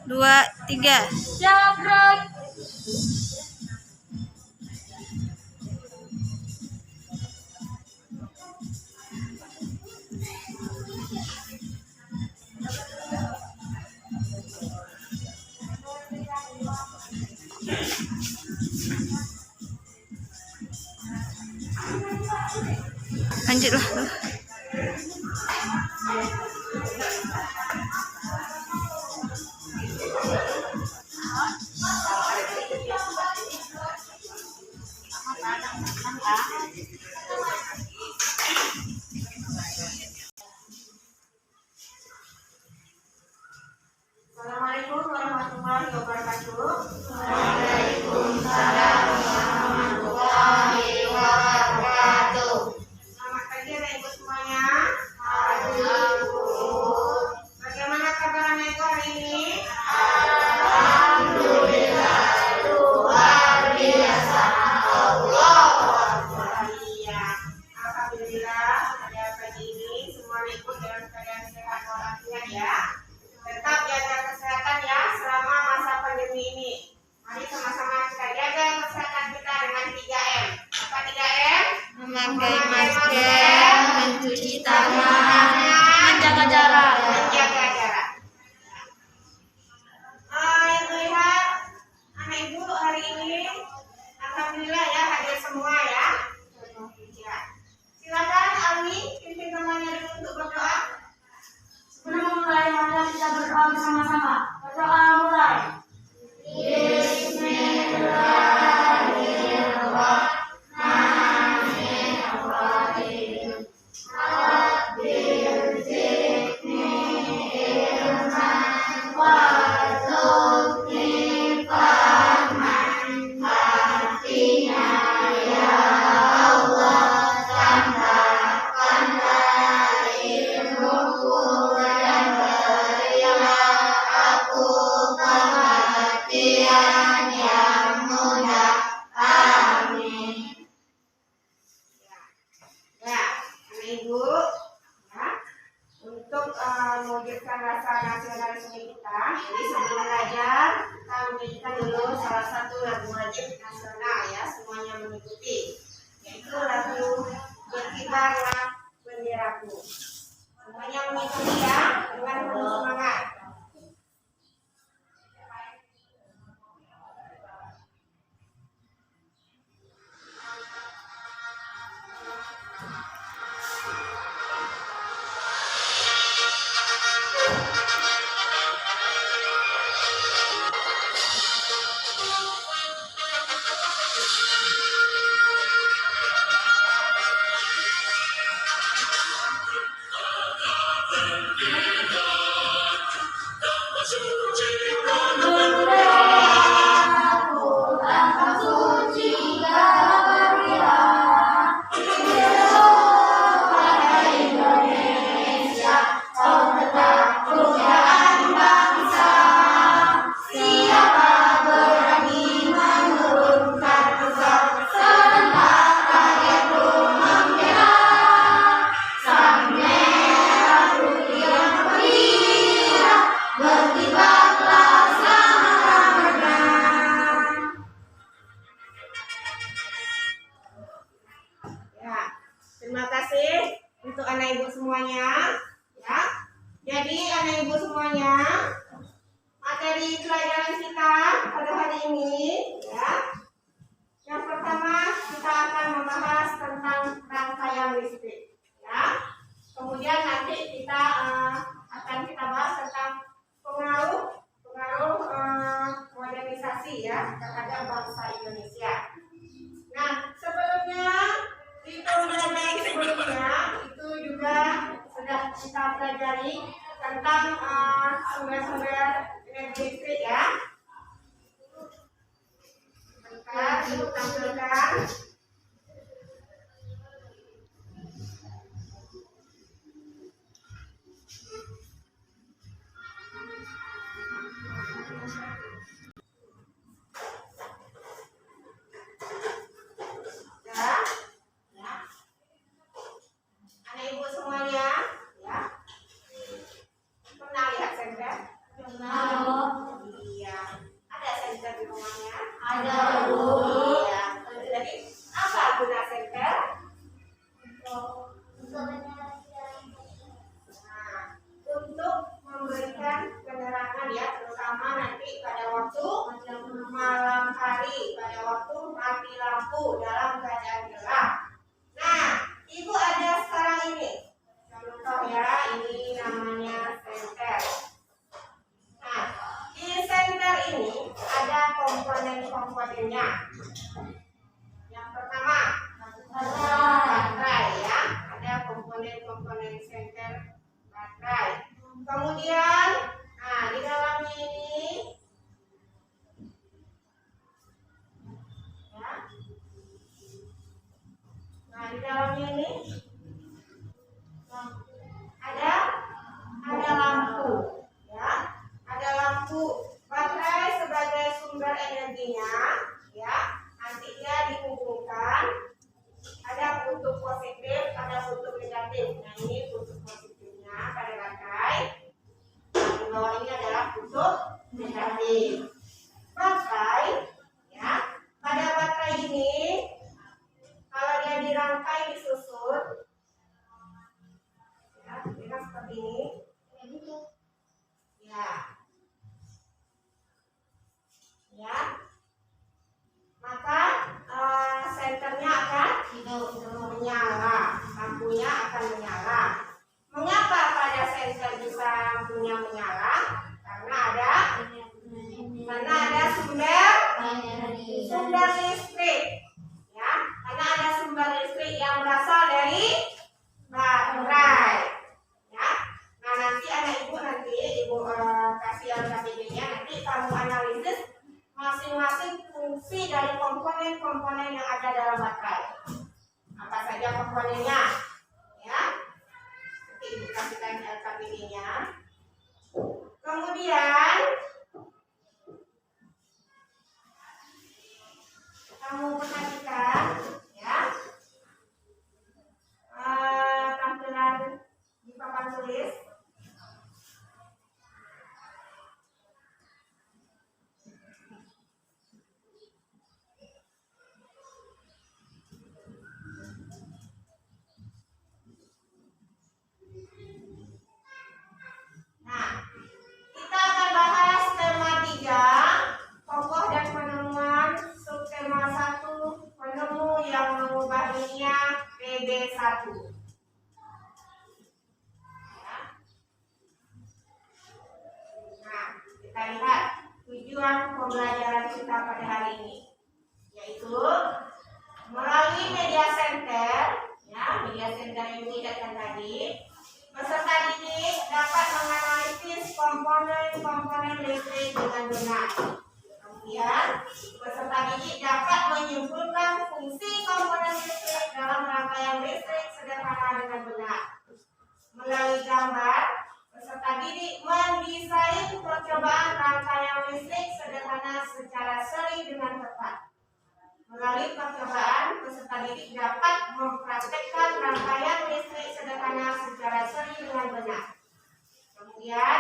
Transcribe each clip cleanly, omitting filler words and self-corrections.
2, 3. Siap gerak. Lanjutlah. Assalamualaikum warahmatullahi wabarakatuh. Waalaikumsalam warahmatullahi wabarakatuh. Selamat pagi anak ibu semuanya. Pagi, Bu. Bagaimana kabar anak ibu hari ini? Alhamdulillah luar biasa. Allahu Akbar. Iya. Alhamdulillah pada pagi ini semua anak ibu dalam keadaan sehat walafiat ya. Tetap jaga kesehatan ya selama masa pandemi ini. Mari sama-sama kita jaga kesehatan kita dengan 3M. Apa 3M? Memakai masker, mencuci tangan, menjaga jarak. Menjaga jarak. Yang melihat anak ibu hari ini, alhamdulillah ya hadir semua ya. Ya. Silakan Alwi, pimpin temannya dulu untuk berdoa. Sebelum memulai, mari kita berdoa bersama-sama. Berdoa mulai. Bismillahirrahmanirrahim. Rabbil zidni ilman warzuqni fahman. Artinya ya Allah, tambahkanlah ilmuku dan berilah aku pengertian yang mudah. Amin. Ya, anak ibu, ya, untuk mewujudkan rasa nasionalisme kita, jadi sebelum belajar kita menyanyikan dulu salah satu lagu wajib nasional ya, semuanya mengikuti, yaitu lagu Berkibarlah Benderaku. Semuanya mengikuti ya, dengan penuh semangat. Benderaku lambang suci Garuda, pada Indonesia, kau tetap pujaan bangsa. Siapa berani menurunkan pusat, serentak rakyatku membela. Sang merah putih yang berkibar, berkibarlah selama-lamanya. Ya, terima kasih untuk anak ibu semuanya. Ya, jadi anak ibu semuanya, materi pelajaran kita pada hari ini, ya. Yang pertama kita akan membahas tentang rangkaian listrik, ya. Kemudian nanti kita akan kita bahas tentang pengaruh modernisasi ya terhadap bangsa Indonesia. Nah, sebelumnya di pembelajaran sebelumnya itu juga sudah kita pelajari tentang sumber-sumber energi listrik ya. Bentar, ibu tampilkan. Ya, ya. Anak ibu semuanya, ya. Pernah lihat senter? Ya. Jadi apa guna senter? Nah, untuk memberikan penerangan ya, terutama nanti pada waktu malam hari, pada waktu mati lampu dalam keadaan gelap. Nah, ibu ada sekarang ini. Contoh ya, ini namanya senter. Nah, di senter ini ada komponen-komponennya. Yang pertama, baterai ya. Ada komponen-komponen senter baterai. Kemudian, nah di dalamnya ini ya. Nah, di dalamnya ini ada lampu ya. Ada lampu. Baterai sebagai sumber energinya ya. Nanti dia dihubungkan, ada kutub positif, ada kutub negatif. Nah, ini kutub positifnya pada baterai. Nah, di bawah ini adalah kutub negatif. Baterai ya. Pada baterai ini kalau dia dirangkai disusun ya, dia seperti ini. Ya. Ya. Maka senternya akan menyala, lampunya akan menyala. Mengapa pada senter bisa lampunya menyala? Karena ada sumber listrik, ya. Karena ada sumber listrik yang berasal dari baterai, ya. Nah, nanti ibu kasih LKPD-nya, nanti kamu analisis masing-masing fungsi dari komponen-komponen yang ada dalam baterai. Apa saja komponennya? Ya. Nanti ibu kasihkan LKPD-nya. Kemudian kamu perhatikan ya. Tampilan di papan tulis. Nah, kita akan bahas tema 3, pokok dan penemuan, subtema 1, penemu yang mengubah dunia, PB1. Ya. Nah, kita lihat tujuan pembelajaran kita pada hari ini, yaitu melalui media center, ya, media center yang dilihatkan tadi. Peserta didik dapat menganalisis komponen-komponen listrik dengan benar. Kemudian, peserta didik dapat menyimpulkan fungsi komponen listrik dalam rangkaian listrik sederhana dengan benar. Melalui gambar, peserta didik mendesain percobaan rangkaian listrik sederhana secara seri dengan tepat. Melalui percobaan, peserta didik dapat mempraktekkan rangkaian listrik sederhana secara seri dengan benar. Kemudian,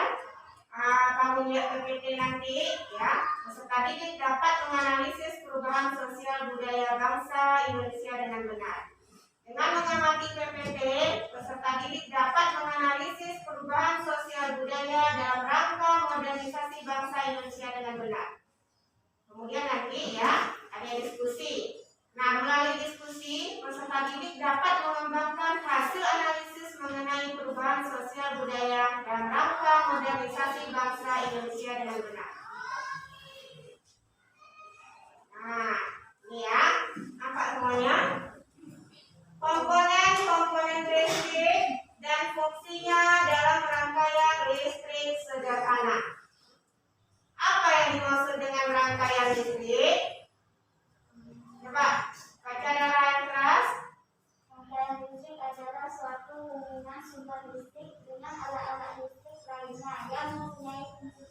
kamu lihat PPT nanti, ya. Peserta didik dapat menganalisis perubahan sosial budaya bangsa Indonesia dengan benar. Dengan mengamati PPT, peserta didik dapat menganalisis perubahan sosial budaya dalam rangka modernisasi bangsa Indonesia dengan benar. Kemudian nanti ya, ada diskusi. Nah, melalui diskusi, peserta didik dapat mengembangkan hasil analisis mengenai perubahan sosial budaya dalam rangka modernisasi bangsa Indonesia dengan benar. Nah, ini ya, apa semuanya? Komponen-komponen listrik dan fungsinya dalam rangkaian listrik sederhana. Apa yang dimaksud dengan rangkaian listrik? Coba baca dengan yang keras. Rangkaian listrik adalah suatu hubungan sumber listrik dengan alat-alat listrik lainnya yang mempunyai fungsi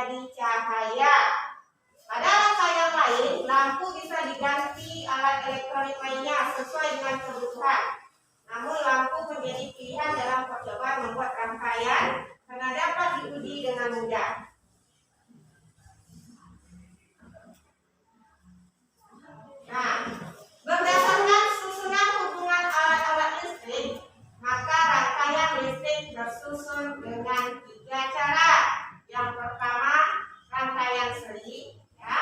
menjadi cahaya. Pada rangkaian lain, lampu bisa diganti alat elektronik lainnya sesuai dengan kebutuhan. Namun lampu menjadi pilihan dalam percobaan membuat rangkaian karena dapat diuji dengan mudah. Nah, berdasarkan susunan hubungan alat-alat listrik, maka rangkaian listrik tersusun dengan 3 cara. Yang pertama, rangkaian seri, ya.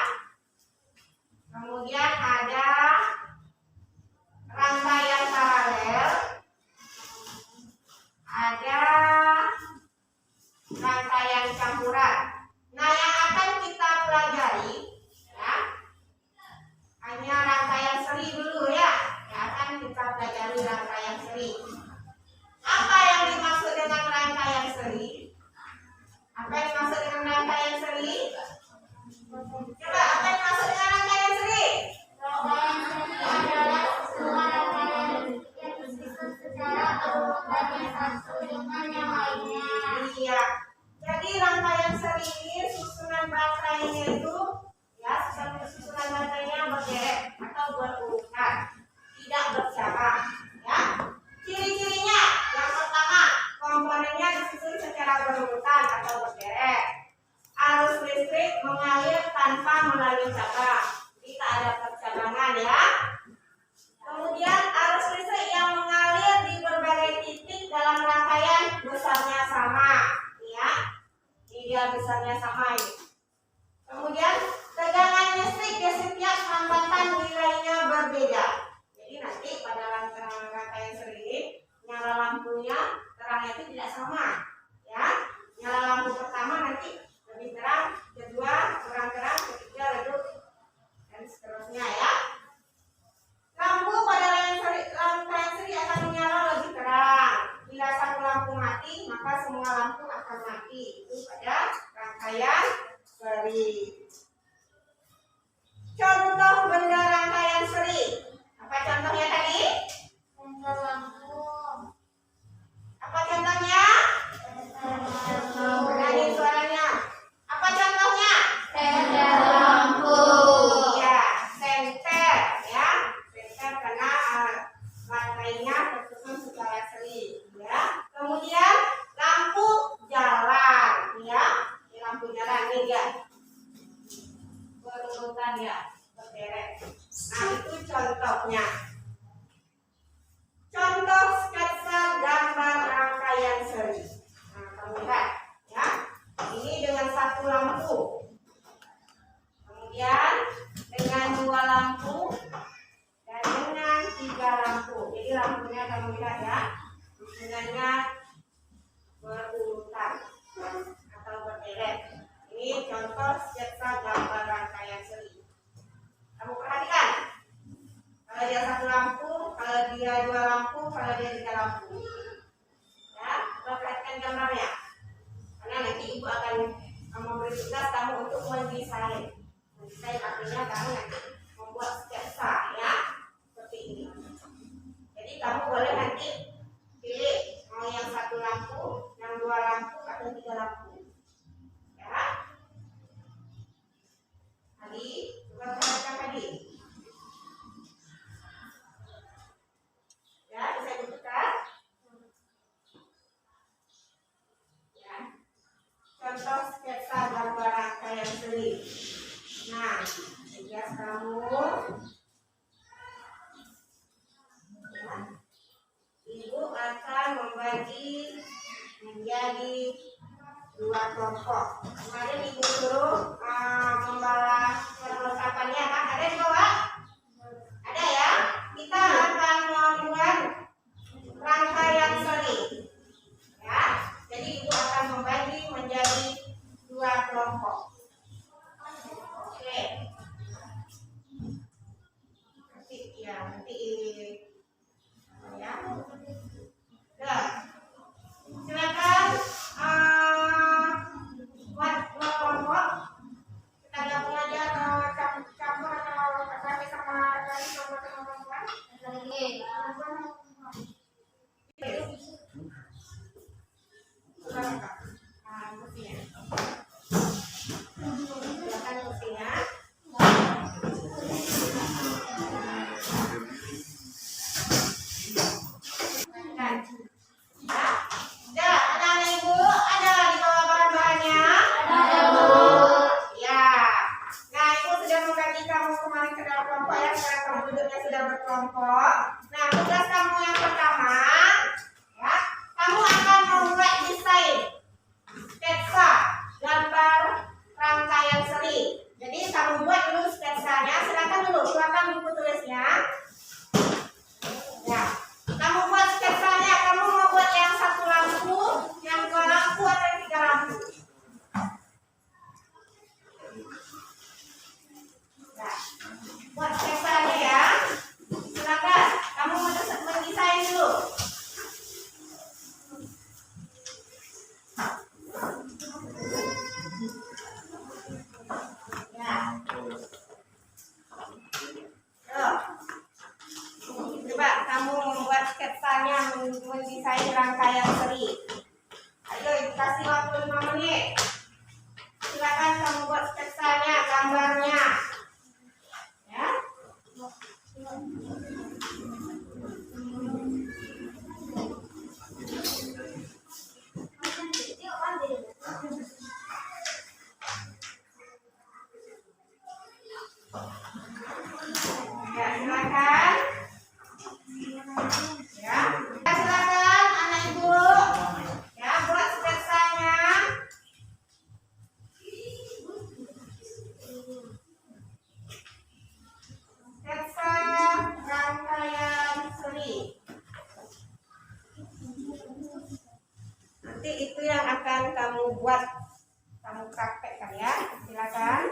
Kemudian ada rangkaian paralel, ada rangkaian campuran. Nah, yang akan kita pelajari, ya, hanya rangkaian seri dulu ya. Yang akan kita pelajari rangkaian seri. Apa yang dimaksud dengan rangkaian seri? Apa yang dimaksud dengan rangkaian seri? Coba, apa yang dimaksud dengan rangkaian seri? Rangkaian seri adalah semua rangkaian yang disusun secara urut dan yang satu dengan yang lainnya. Iya. Jadi rangkaian seri ini susunan rangkaiannya itu, ya, susunan rangkaiannya berderet atau berurutan, tidak bercabang, ya. Ciri-cirinya, yang pertama, komponennya disusun secara berurutan atau berderet. Arus listrik mengalir tanpa melalui cabang, tidak ada percabangan, ya. Kemudian arus listrik yang mengalir di berbagai titik dalam rangkaian besarnya sama, ya. Ini dia besarnya sama ini. Kemudian tegangan listrik di setiap hambatan nilainya berbeda. Jadi nanti pada rangkaian seri ini nyala lampunya terangnya itu tidak sama, ya. Nyala lampu pertama nanti lebih terang, kedua kurang terang, ketiga redup, dan seterusnya, ya. Lampu pada rangkaian seri akan menyala lebih terang. Bila satu lampu mati, maka semua lampu akan mati. Itu pada rangkaian seri. Contoh benda rangkaian seri. Apa contohnya tadi? Sensor lampu. Apa contohnya? Berani suaranya. Apa contohnya? Sensor lampu. Ya, senter, ya. Senter karena rangkaiannya tersusun secara seri, ya. Kemudian lampu jalan, ya. Ini lampu jalan nih, ya. Berurutan, ya, berderet. Nah, itu contohnya. Contoh sketsa gambar rangkaian seri. Nah, kamu lihat, ya. Ini dengan satu lampu. Kemudian dengan 2 lampu dan dengan 3 lampu. Jadi lampunya kamu lihat, ya. Susunannya berurutan atau berderet. Ini contoh sketsa gambar rangkaian seri. Kamu perhatikan. Kalau dia 1 lampu, kalau dia 2 lampu, kalau dia 3 lampu. Ya, coba perhatikan gambarnya. Karena nanti ibu akan memberi tugas kamu untuk mendesain. Mendesain artinya kamu nanti membuat sketsa, ya, seperti ini. Jadi kamu boleh nanti pilih mau yang 1 lampu, yang 2 lampu, atau 3 lampu. Ya. Tadi, coba perhatikan tadi. Ya, bisa dibuka. Ya. Contoh sketsa gambar rangkaian seri. Nah, tugas kamu, ya, ibu akan membagi menjadi 2 kelompok. Kemarin ibu suruh membawa perlengkapannya, kan? Ada di bawah? Ada, ya. Kita akan membuat rangkaian seri, ya. Jadi ibu akan membagi menjadi 2 kelompok. Oke. Nanti, ya, nanti ya. Udah. Silakan buat 2 kelompok. Kita gabung aja kamu praktekkan ya. Silakan.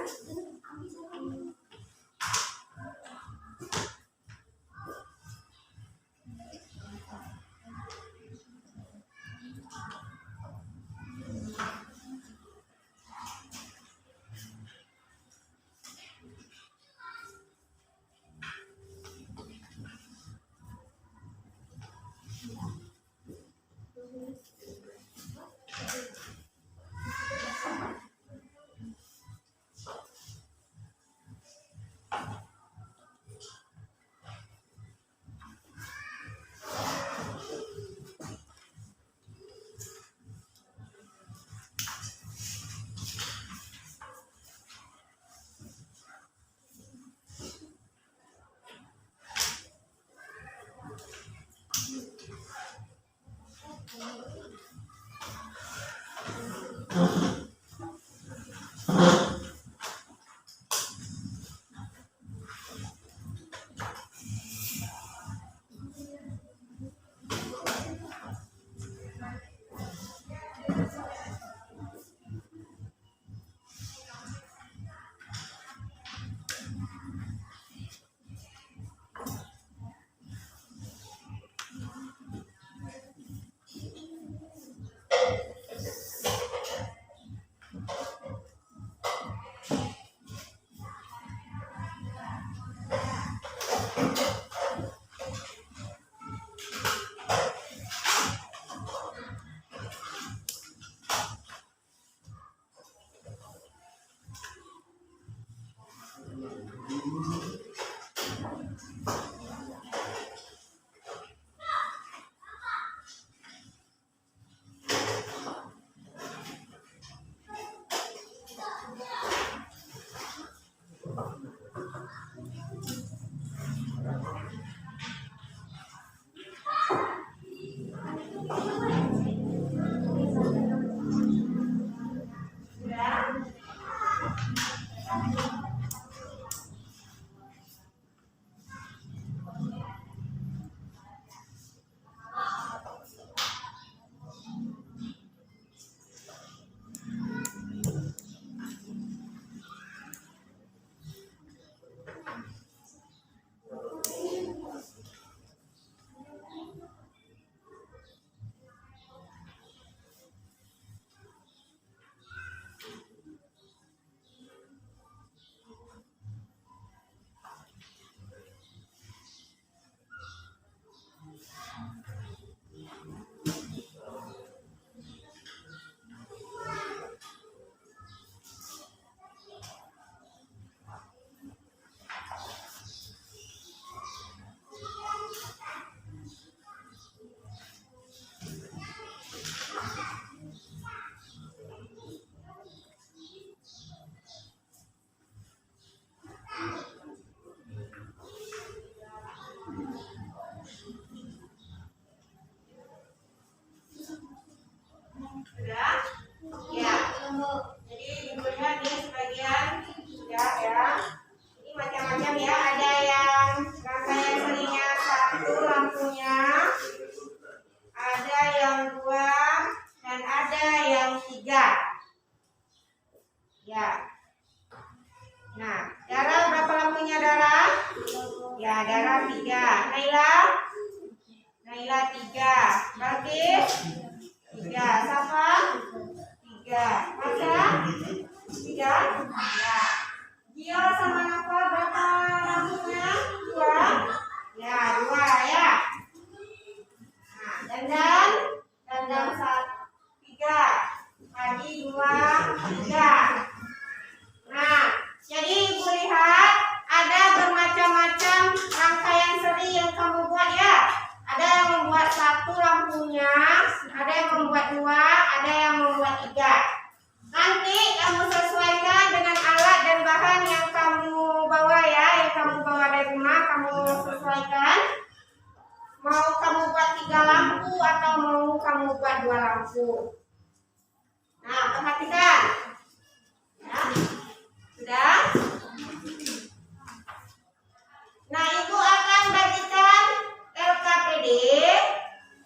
Sudah? Ya. Jadi bukunya ini sebagian sudah ya. Ini macam-macam ya. Ada yang rangkaian serinya 1 lampunya, ada yang 2, dan ada yang 3. Ya. Nah, Dara berapa lampunya Dara? Ya, Dara 3. Naila 3. Balkis 3. Safa 3. Masya 3. Ya. Gio sama Nafa berapa lampunya? 2. Ya, 2 ya. Nah, Dandan 3. Tadi 2, 3. Nah, jadi Ibu lihat ada bermacam-macam rangkaian seri yang kamu buat ya. Ada yang membuat 1 lampunya, ada yang membuat 2, ada yang membuat 3. Nanti kamu sesuaikan dengan alat dan bahan yang kamu bawa ya, yang kamu bawa dari rumah, kamu sesuaikan. Mau kamu buat 3 lampu atau mau kamu buat 2 lampu. Nah, perhatikan. Ya. Sudah? Nah, Ibu akan bagikan LKPD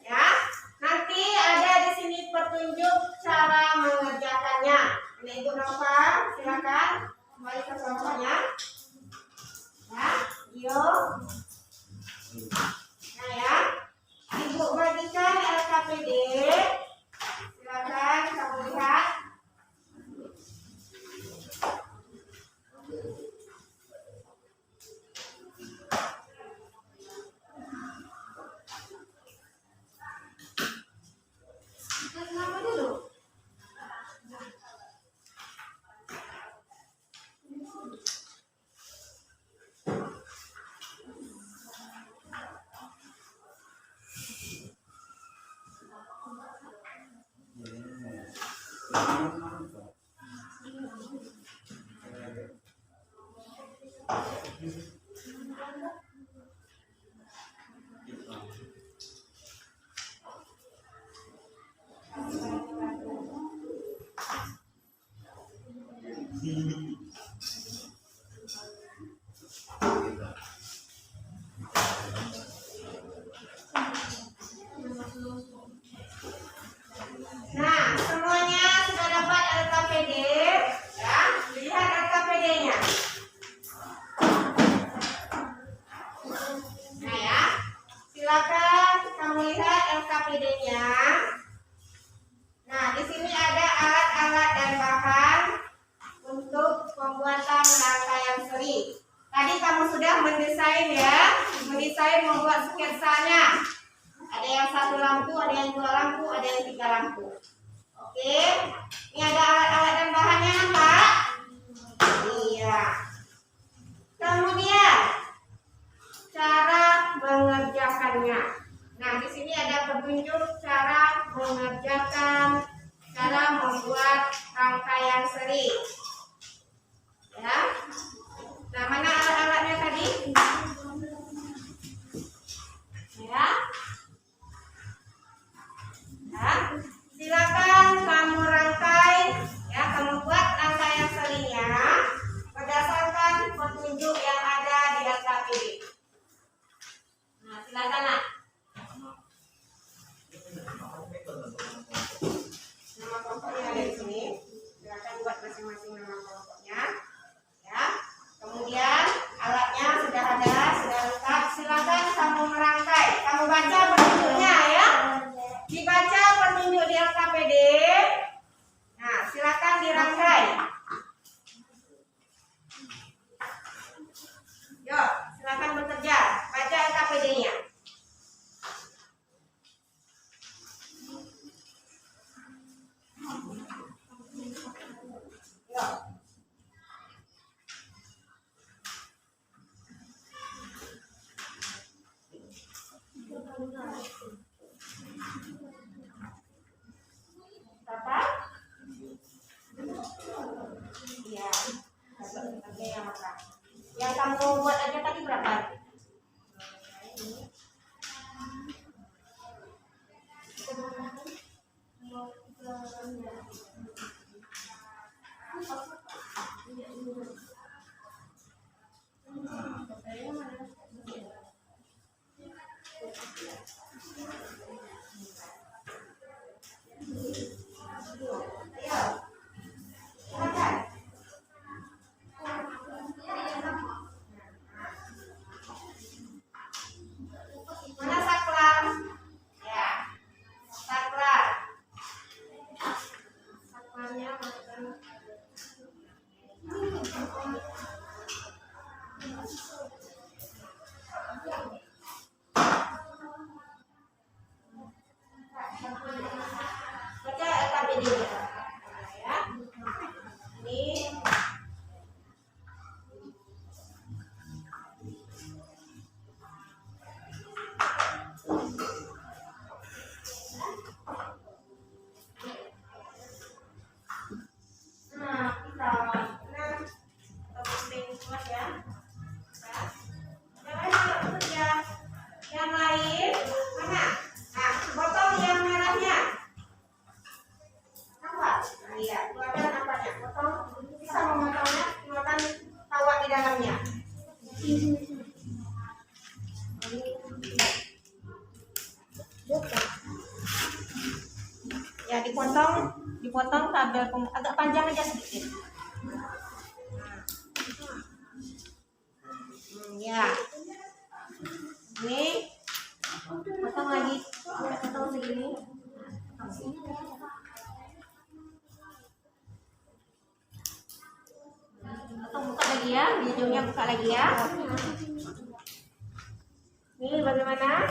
ya. Nanti ada di sini petunjuk cara mengerjakannya. Ini Ibu Nova, silakan kembali ke kelompoknya. Ya, yuk. Nah ya, Ibu bagikan LKPD. Silakan kamu lihat. Nama dulu. Nah, semuanya sudah dapat LKPD, ya. Lihat LKPD-nya. Nah ya, silakan kamu lihat LKPD-nya. Nah, di sini ada alat-alat dan bahan untuk pembuatan rangkaian seri. Tadi kamu sudah mendesain ya, membuat sketsanya. Ada yang 1 lampu, ada yang 2 lampu, ada yang 3 lampu. Oke, ini ada alat-alat dan bahannya, Pak. Iya. Kemudian cara mengerjakannya. Nah, di sini ada petunjuk cara mengerjakan, cara membuat rangkaian seri. Ya. Nah, mana alat-alatnya tadi? Ya. Ya. Silakan kamu rangkai, ya, kamu buat rangkaian serinya berdasarkan petunjuk yang ada di LKPD. Nah, silakan nak. Nama kelompoknya ada di sini. Silakan buat masing-masing nama kelompoknya. Ya. Kemudian alatnya sudah ada, sudah lengkap. Silakan kamu merangkai. Kamu baca petunjuknya ya. Dibaca petunjuk di LKPD. Nah, silakan dirangkai. Yuk, silakan bekerja. Baca LKPD-nya. Yuk. Berapa? Iya. Oke, yang apa? Yang kamu buat aja tadi berapa? Mana saklar? Ya, saklar. Saklarnya masukkan. Baca LKPD-nya. Ya. Ini nah, kita kabel agak panjang aja sedikit. Ya. Ini potong lagi, potong segini. Potong, buka lagi ya, di ujungnya buka lagi ya. Ini bagaimana?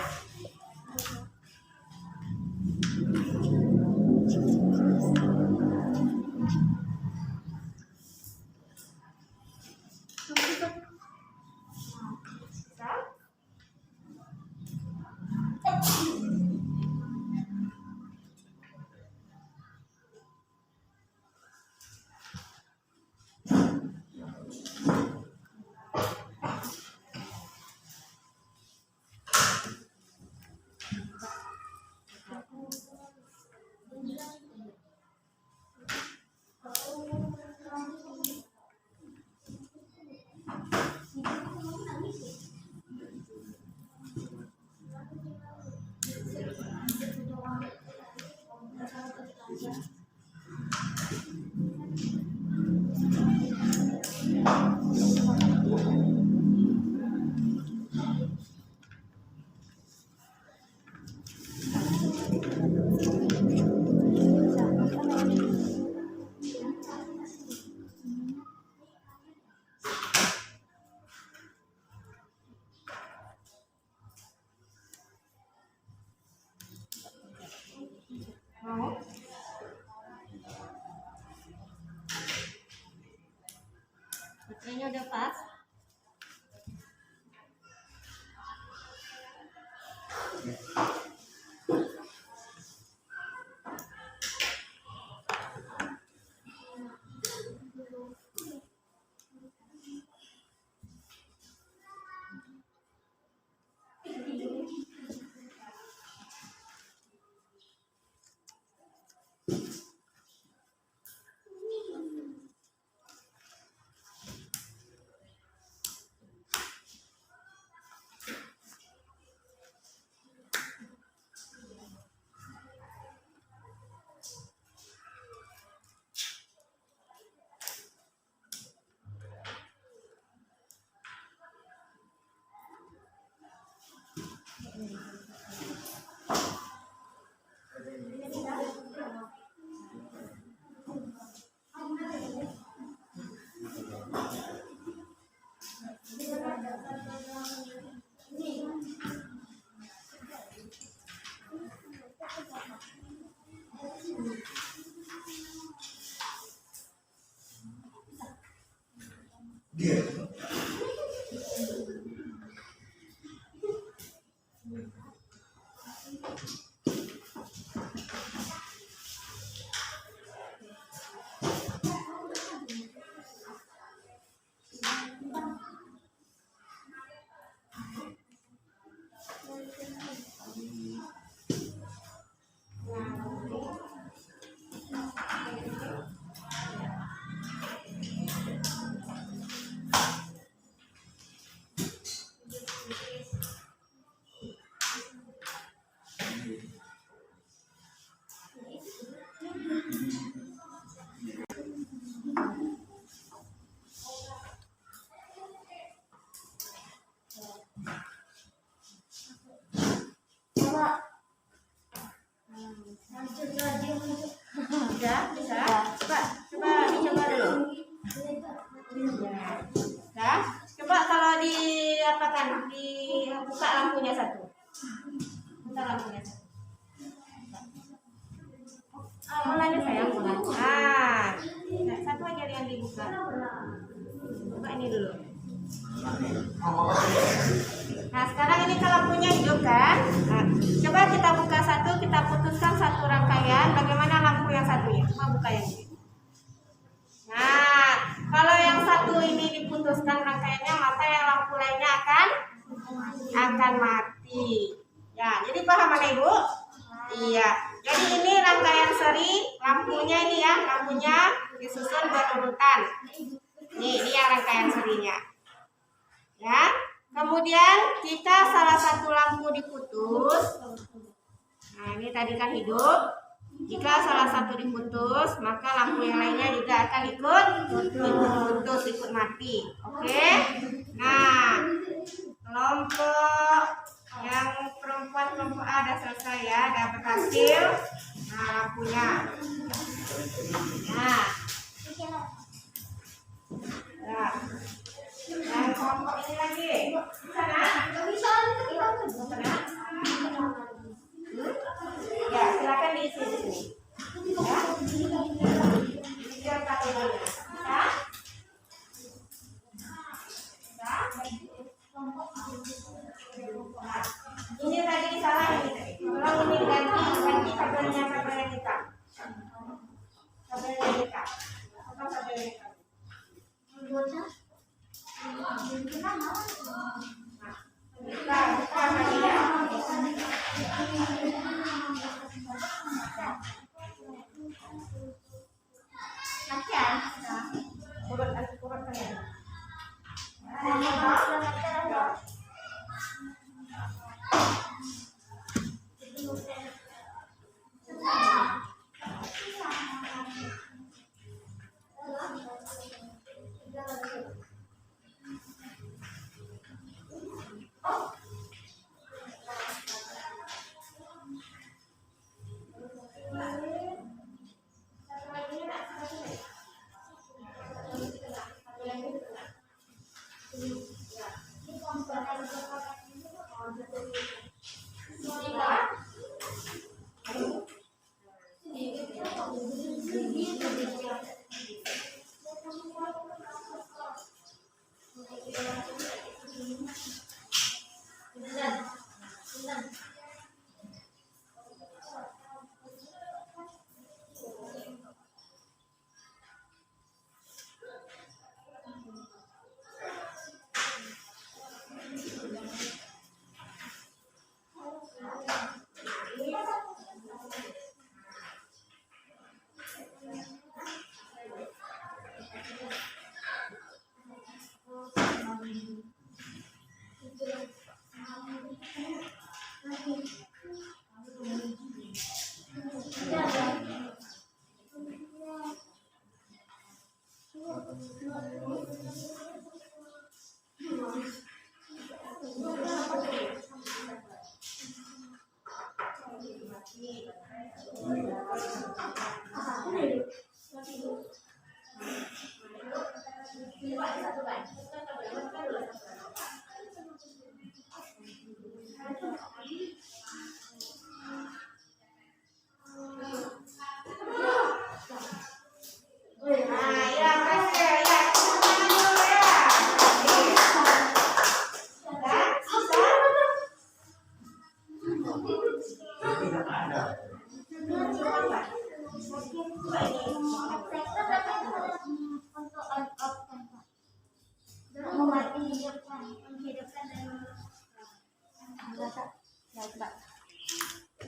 Mau? Baterainya udah pas. Udah, bisa? Coba dicoba dulu. Nah, coba kalau dibuka lampunya satu. Buka lampunya satu. Mulanya sayang, mulai. Nah, satu aja yang dibuka. Buka ini dulu. Nah, sekarang ini kalau lampunya hidup kan? Nah, coba kita buka satu, kita putuskan satu rangkaian. Bagaimana lampu yang satunya? Coba buka yang ini. Nah, kalau yang satu ini diputuskan rangkaiannya, maka yang lampu lainnya akan mati. Ya, jadi paham mana Ibu? Iya. Jadi ini rangkaian seri, lampunya ini ya, lampunya disusun berurutan. Ini yang rangkaian serinya. Ya. Kemudian jika salah satu lampu diputus, nah ini tadi kan hidup. Jika salah satu diputus, maka lampu yang lainnya juga akan ikut putus, ikut mati. Oke? Nah, kelompok yang perempuan kelompok A udah selesai ya, udah berhasil. Nah, lampunya. Nah, yang kelompok ini lagi. Sana? Sana? Ya, silakan diisi di sini. Ya. Biar pakai dulu. Ya. Ya. Nah, ini tadi salah ini tadi. Tolong ini ganti kabelnya kita. Kabelnya kita. Apa kabelnya kita? Nah, kita tadi ya.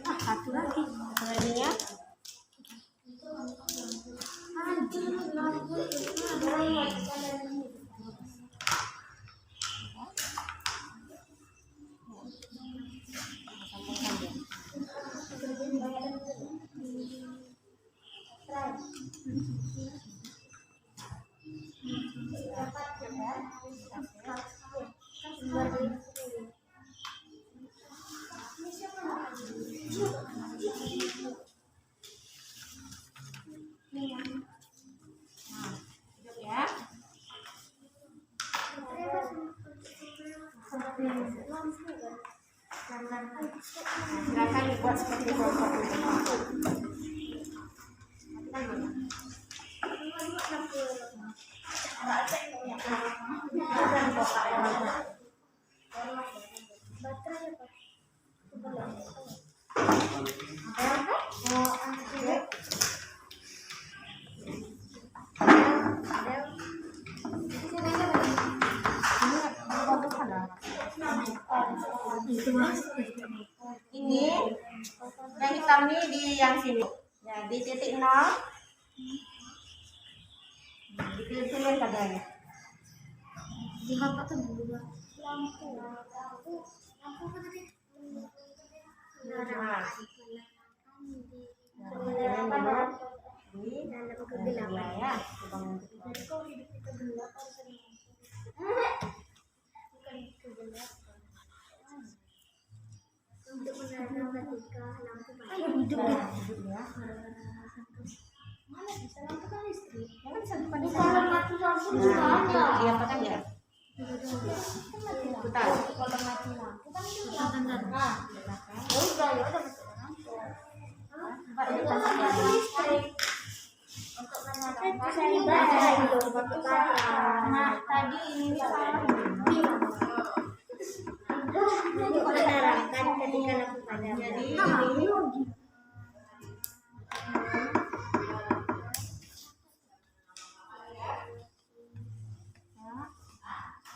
Satu lagi ya. Silakan dibuat seperti kelompok ini. Ini yang hitam ini di yang sini ya, di titik 0 dipilih kabelnya. Di apa tuh dua lampu apa tadi? Nah, Penerapan dalam kegelapan ya. untuk menerangkan ketika lampu mati. Mana bisa lampu kan listrik? Kan bisa Kalau dipakai. mati lampu juga ada. Iya, apa kan ya? Putar. Kalau mati lampu kan itu lampu. Oh, udah ya udah mati lampu. Untuk menerangkan bisa dibaca itu Nah, tadi ini salah. untuk menerangkan ketika lampu padam. Jadi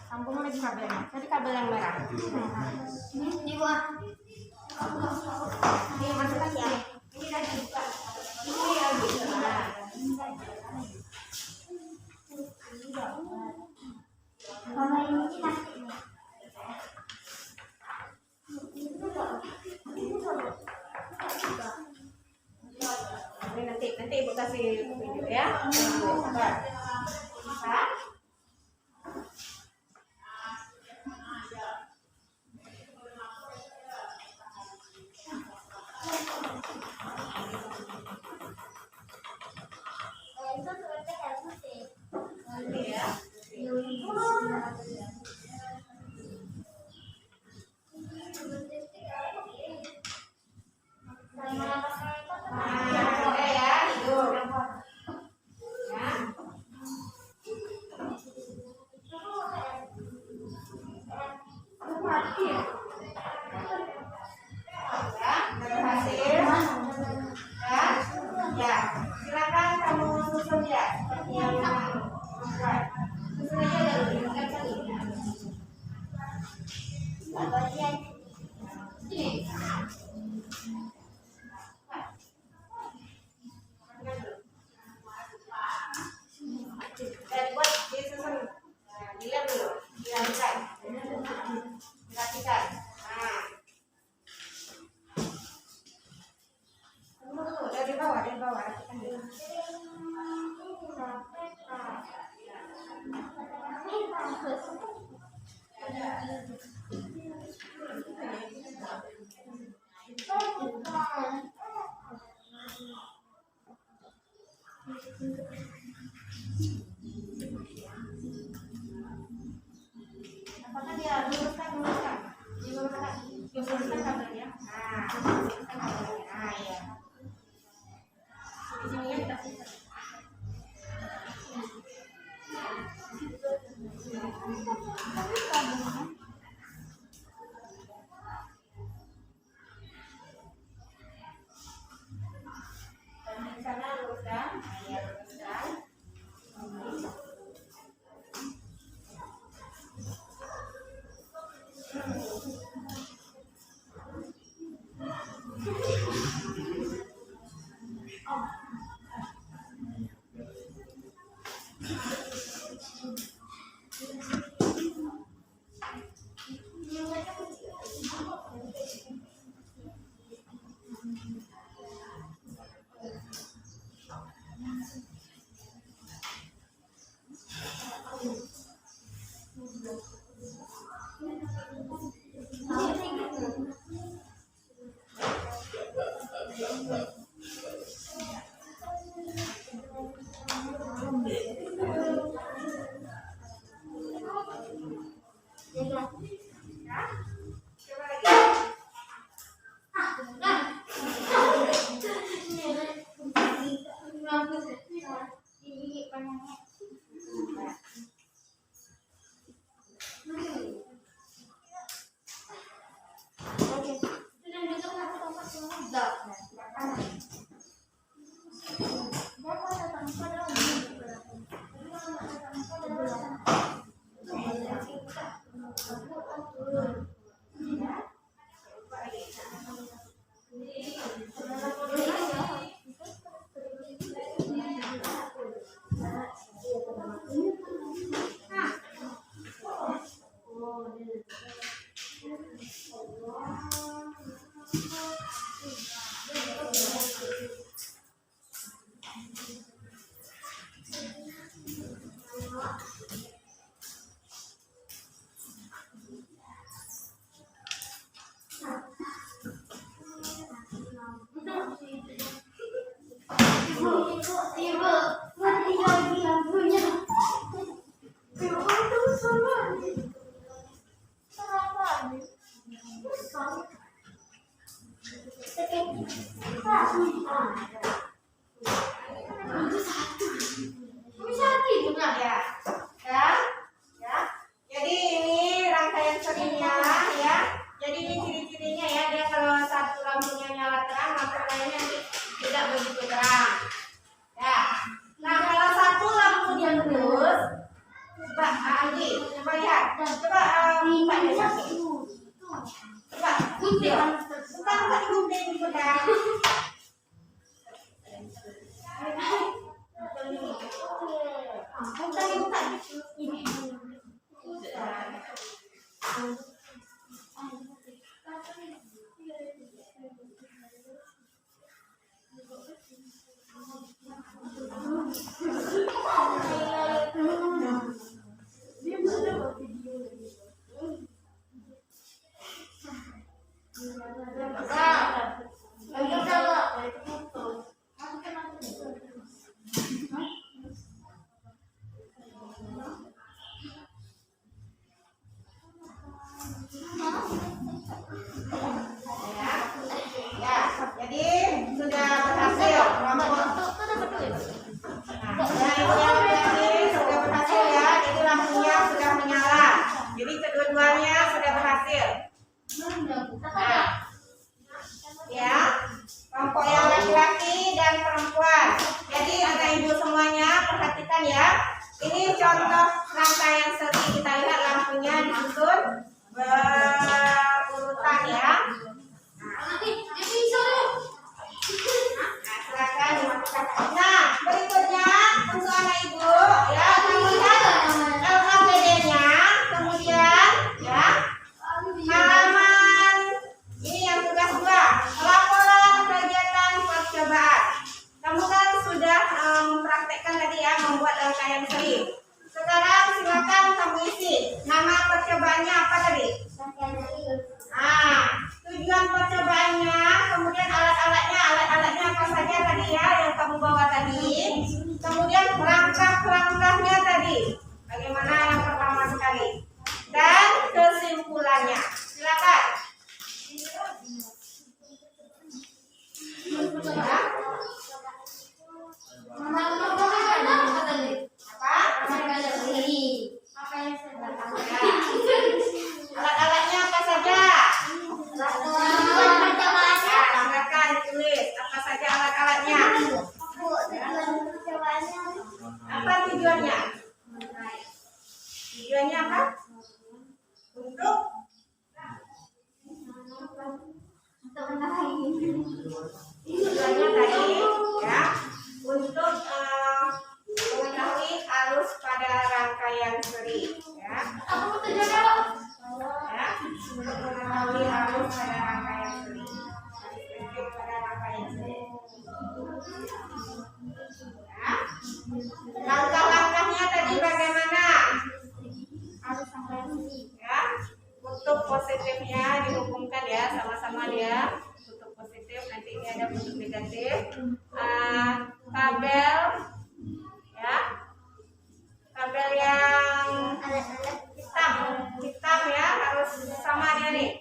sambung lagi kabelnya. Tadi kabel yang merah. Ini wah. Ini masuk lagi ya. Ini lagi buka. Ini lagi. Nah. Kalau ini kita Ini nanti ibu kasih video ya. Sabar. Bisa? itu sebenarnya harus sih. Ini ya. Nah, oke ya, tidur. Ya. Ya, berhasil. Ya, ya. Silakan kamu susun ya. Seperti yang membuat. Susun aja dulu. Bukan kali. Bagian Dan buat disusun. Nah, dilihat dulu. Dirapikan. Dirapikan. Nah. Tunggu, dari bawah, rapikan dulu. Apakah dia luruskan? Luruskan kabelnya. Nah, luruskan kabelnya. Nah, ya. Di sini ya dikasih. Di sana luruskan. Nah, ya, luruskan. Ya, ya. Jadi ini rangkaian serinya ya. Jadi ini ciri-cirinya ya. Dia kalau satu lampunya nyala terang, lampu lainnya nanti tidak begitu terang. Ya. Nah kalau satu lampunya terus, coba Andi, coba lihat. Coba buka deh satu. Coba gunting. Bukan gunting gitu kan. Jadi sudah berhasil lampu. Nah, ini sudah berhasil ya. Jadi lampunya sudah menyala. Jadi kedua-duanya sudah berhasil. Nah, ya, kelompok yang laki-laki dan perempuan. Jadi anak ibu semuanya perhatikan ya. Ini contoh rangkaian seri. Kita lihat lampunya disusun berurutan ya. Silakan dimasukkan. Nah, berikutnya untuk anak ibu ya, lihat LKPD-nya, kemudian ya halaman ini yang tugas 2, laporan kegiatan percobaan. Kamu kan sudah mempraktekkan tadi ya, membuat rangkaian seri. Sekarang silakan kamu isi nama percobaannya apa tadi? Nah, tujuan percobaannya, kemudian alat-alatnya apa saja tadi ya yang kamu bawa tadi. Kemudian langkah-langkahnya tadi, bagaimana yang pertama sekali. Dan kesimpulannya. Silakan. Ya. Alat-alatnya apa saja? Silakan ditulis apa saja alat-alatnya. Apa tujuannya? Tujuannya apa? Untuk tujuannya tadi ya, untuk mengetahui arus pada rangkaian seri ya. Ya, untuk mengetahui arus pada rangkaian seri. Pada rangkaian seri. Ya. Langkah-langkahnya tadi bagaimana? Ya, kutub positifnya dihubungkan ya, sama-sama dia. Kutub positif, nanti ini ada kutub negatif. Kabel ya, kabel yang hitam ya, harus sama dia nih.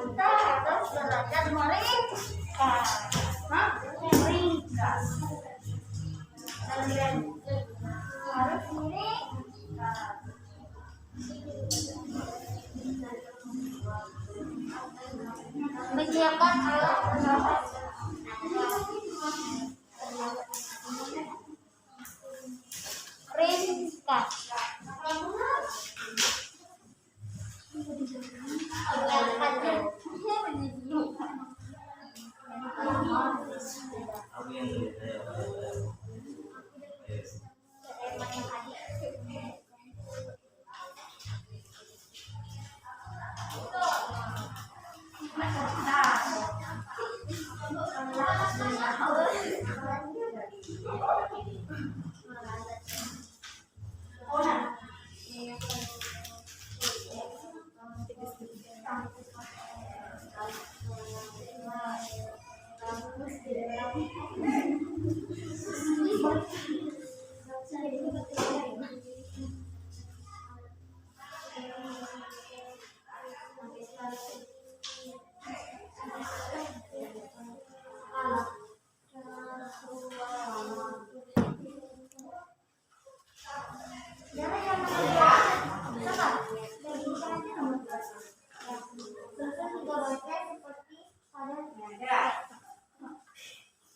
Kita harus belajar meringkas. Hah? Meringkas. Kalian harus meringkas. Menyiapkan alat pendapat. Ringkas.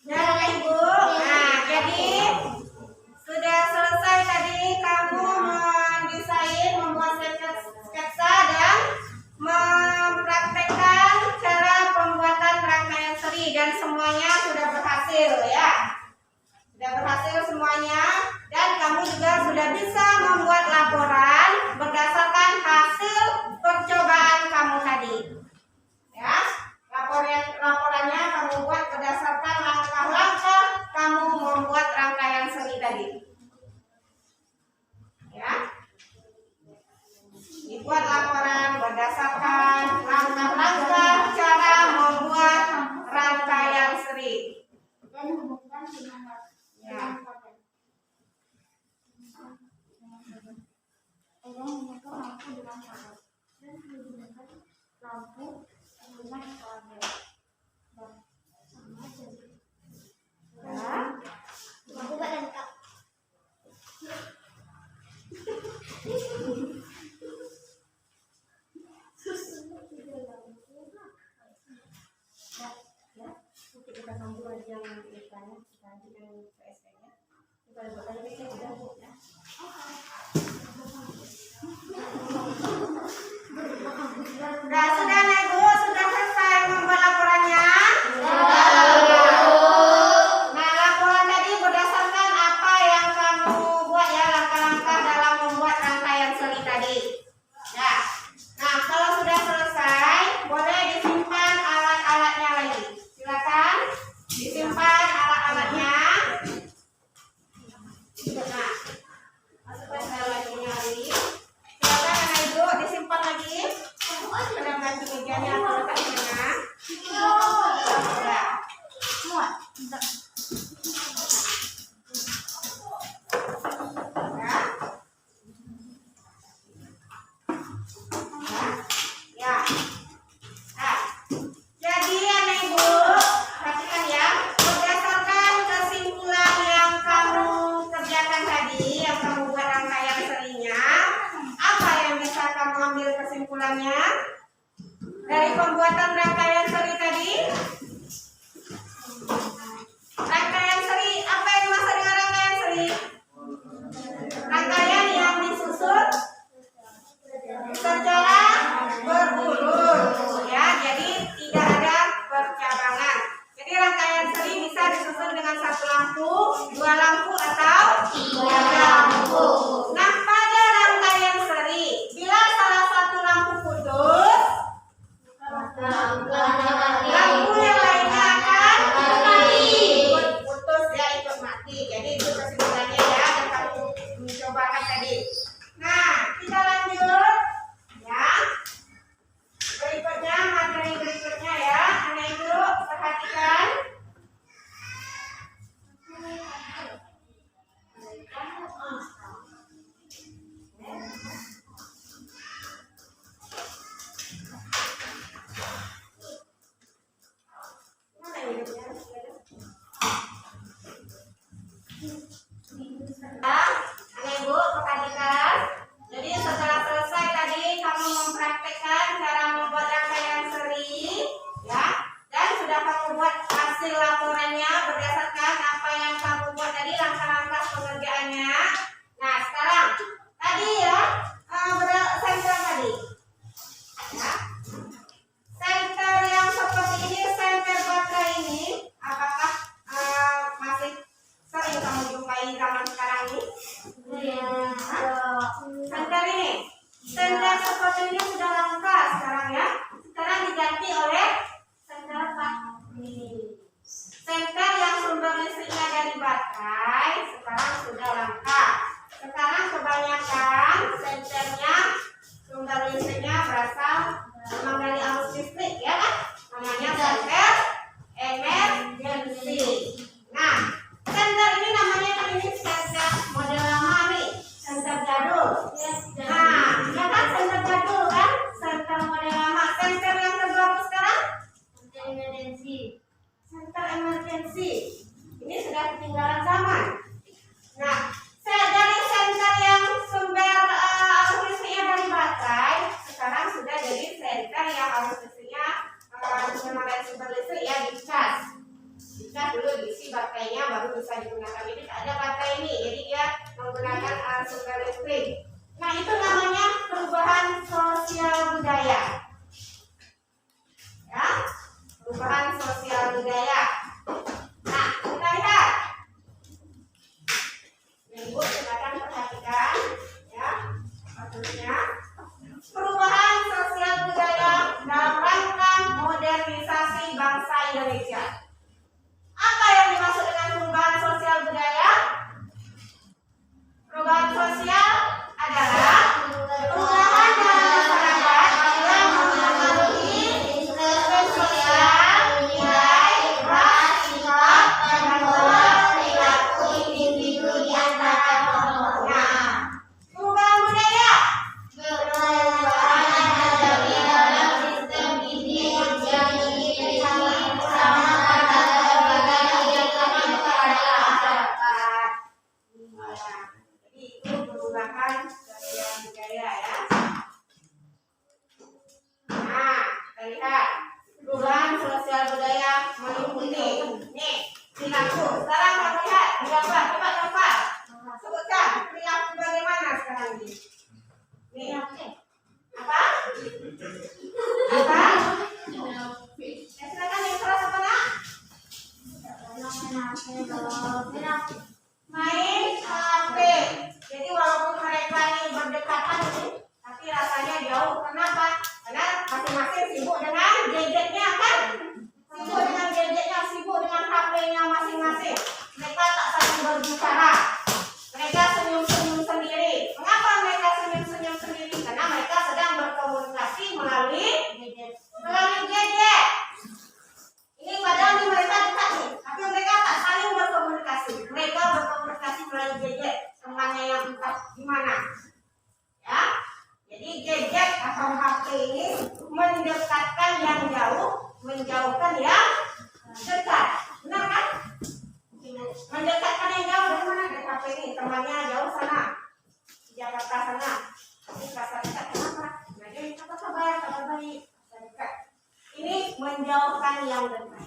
Dan Ibu, nah jadi sudah selesai tadi kamu mendesain, membuat sketsa dan mempraktekkan cara pembuatan rangkaian seri dan semuanya sudah berhasil ya. Sudah berhasil semuanya dan kamu juga sudah bisa membuat laporan berdasarkan hasil percobaan kamu tadi. Ya, laporannya kamu buat berdasarkan langkah-langkah kamu membuat rangkaian seri tadi. Ya, dibuat laporan berdasarkan langkah-langkah cara membuat rangkaian seri. Dan hubungkan dengan Ya. menggunakan lampu dengan padat dan menggunakan lampu dengan padat dan sama jadi lampu gak lengkap. Kita sambung aja yang ditanya, kita ajukan PSK-nya. Kita buat aja PSK udah Bu ya. Sudah Nek Bu, sudah selesai membuat laporannya? Nah, laporan tadi berdasarkan apa yang kamu buat ya, langkah-langkah dalam membuat rangkaian seri tadi. Ya. Nah, kalau sudah selesai, boleh disimpan alat-alatnya lagi. Silakan disimpan alat-alatnya. Nah, masukkan alat-alatnya lagi. Silakan Anak Ibu disimpan lagi. Pada ganti mejanya atau letak di mana? Ya. Muat. Ya. Nah, jadi Anak Ibu, perhatikan ya, berdasarkan kesimpulan yang kamu kerjakan tadi, yang kamu buat rangkaian serinya, apa yang bisa kamu ambil kesimpulannya dari pembuatan rangkaian seri tadi? Rangkaian seri, apa yang dimaksud dengan rangkaian seri? Rangkaian yang disusun secara berurut ya, jadi tidak ada percabangan. Jadi rangkaian seri bisa disusun dengan satu lampu, dua lampu atau tiga lampu. Nah, pada rangkaian seri bila salah satu lampu putus, besi. Ini sudah ketinggalan zaman. Nah, dari senter yang sumber arus listriknya dari baterai, sekarang sudah jadi senter yang arus listriknya menggunakan sumber listrik ya, dicas. Dicas dulu diisi baterainya baru bisa digunakan. Ini tak ada baterai ini, jadi dia menggunakan sumber listrik. Nah, itu namanya perubahan sosial budaya. Ya, perubahan sosial budaya. Nah, kita lihat. Ibu silakan perhatikan ya, maksudnya perubahan sosial budaya dalam rangka modernisasi bangsa Indonesia. Apa yang dimaksud dengan perubahan sosial budaya? Perubahan sosial adalah perubahan dalam masyarakat yang mempengaruhi sistem sosial, nilai, ras, sifat, dan pola perilaku individu di antara kelompoknya. Perubahan budaya perubahan dalam sistem didik yang diberikan bersama pada berbagai kegiatan kepada masyarakat. Jadi itu perubahan sosial budaya ya. Nah, kita lihat perubahan sosial budaya meliputi nih perilaku. Sekarang kamu lihat gambar, coba gambar. Sebutkan perilaku bagaimana sekarang ini. Nih, apa? Apa? Ya, silakan yang keras apa nak? Main HP. Jadi walaupun mereka ini berdekatan ini, tapi rasanya jauh. Kenapa? Karena masing-masing sibuk dengan gadgetnya kan? Sibuk dengan gadgetnya, sibuk dengan HP-nya masing-masing. Mereka tak saling berbicara. Mereka senyum-senyum sendiri. Mengapa mereka senyum-senyum sendiri? Karena mereka sedang berkomunikasi melalui gadget. Ini padahal nih mereka dekat nih, tapi mereka tak saling berkomunikasi. Mereka berkomunikasi melalui gadget. Temannya yang entah di mana. Ya. Jadi gadget atau HP ini mendekatkan yang jauh, menjauhkan yang dekat. Benar kan? Mendekatkan yang jauh dari mana? Dari HP ini. Temannya jauh sana, di Jakarta sana. Ini rasa dekat kenapa? Nah, jadi apa kabar? Kabar baik. Rasa dekat. Ini menjauhkan yang dekat.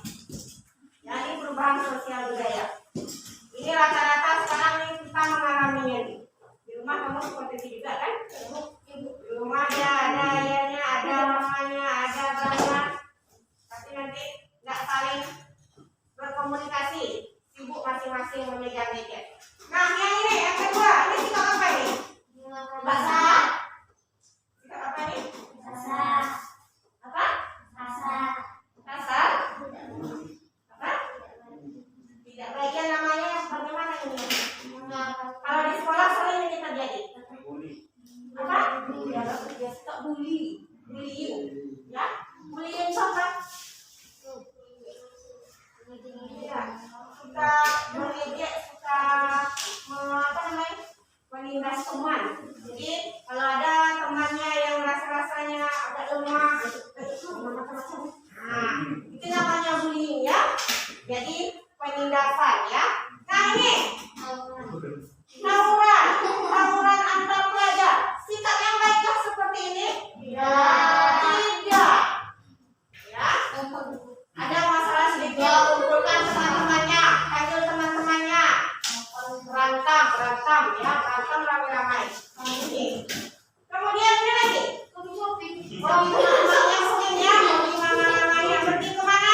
Ya, ini perubahan sosial budaya. Ini rata-rata sekarang ini kita mengalaminya nih. Di rumah kamu seperti itu juga kan? Di rumah ada ayahnya, ada mamanya, ada abangnya. Tapi nanti nggak saling berkomunikasi, sibuk masing-masing memegang gadget. Nah, yang ini yang kedua, ini kita apa nih? Bahasa. Kita apa nih? Bahasa. Apa? Bahasa. Bahasa. Apa? Tidak bagian namanya bagaimana ini? Kalau di sekolah sering ini terjadi. Apa? Dia suka bullying, ya? Bullying siapa? Ya, suka mengejek, suka apa namanya? Menindas teman. Jadi kalau ada temannya yang rasa-rasanya agak lemah, nah, itu namanya bullying ya. Jadi penindasan ya. Nah ini tawuran antar pelajar. Sikap yang baikkah seperti ini? Tidak. Ya. Ada masalah sedikit, kumpulkan teman-temannya, panggil teman-temannya. Berantem ya, berantem ramai-ramai. Ini. Kemudian ini lagi. Yang mungkin ya, mau gimana namanya? Pergi kemana?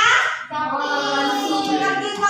Pergi ke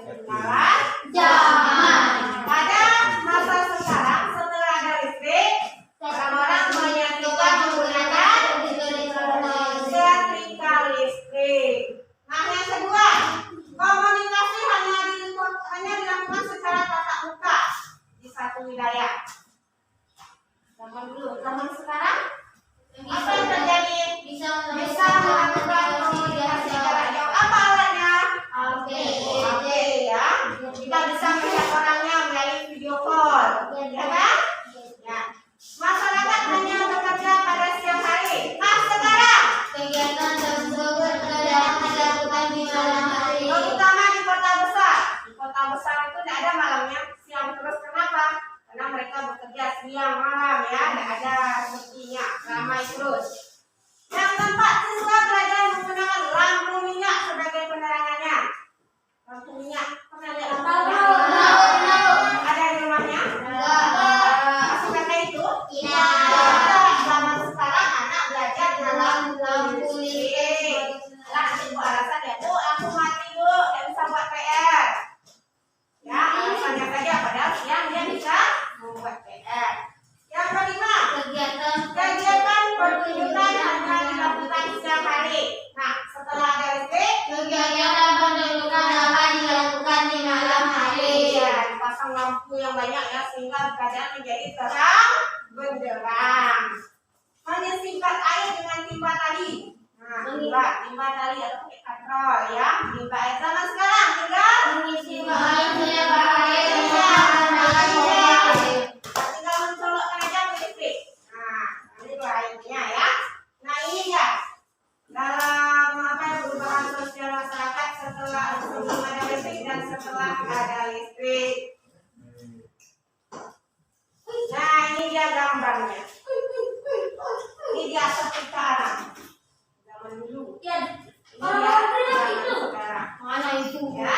ketinggalan zaman. Pada masa sekarang setelah ada listrik, orang-orang menyatukan menggunakan setrika listrik. Nah, yang kedua, komunikasi hanya dilakukan secara tatap muka di satu wilayah. Zaman dulu, zaman sekarang apa yang terjadi? Bisa melakukan komunikasi jarak jauh. Apa alatnya? HP ya. Kita bisa melihat orangnya melalui video call, ya kan? Ya. Masyarakat hanya bekerja pada siang hari. Nah, sekarang kegiatan tersebut tidak dilakukan di malam hari. terutama di kota besar. Di kota besar itu tidak ada malamnya, siang terus. Kenapa? Karena mereka bekerja siang malam ya, tidak ada sepinya, ramai terus. Yang keempat, siswa belajar menggunakan lampu minyak sebagai penerangannya. Lampu minyak, pernah lihat lampu minyak? Ada di rumahnya? Masih pakai itu? Iya. Zaman sekarang anak belajar dengan lampu listrik. Nanti bu alasan ya, bu aku mati bu, tidak bisa buat PR. Ya, alasannya saja padahal siang dia bisa membuat PR. Yang kelima, kegiatan pertunjukan hanya dilakukan siang hari. Nah, setelah ada listrik, Kegiatan pendidikan dapat dilakukan di malam hari. ya dipasang lampu yang banyak ya sehingga keadaan menjadi terang benderang. Menyimpan air dengan timba tali. Nah, timba tali atau pakai katrol ya. Timba air zaman sekarang tinggal Mengisi air tidak berbahaya tinggal mencolokkan aja ke listrik. Nah, ini tuh airnya ya. Nah, ini ya. Dalam perubahan sosial masyarakat setelah sebelum ada listrik dan setelah ada listrik. Nah, ini dia gambarnya. Ini dia sekarang. Zaman dulu. Ini dia zaman sekarang. Mana itu? Ya.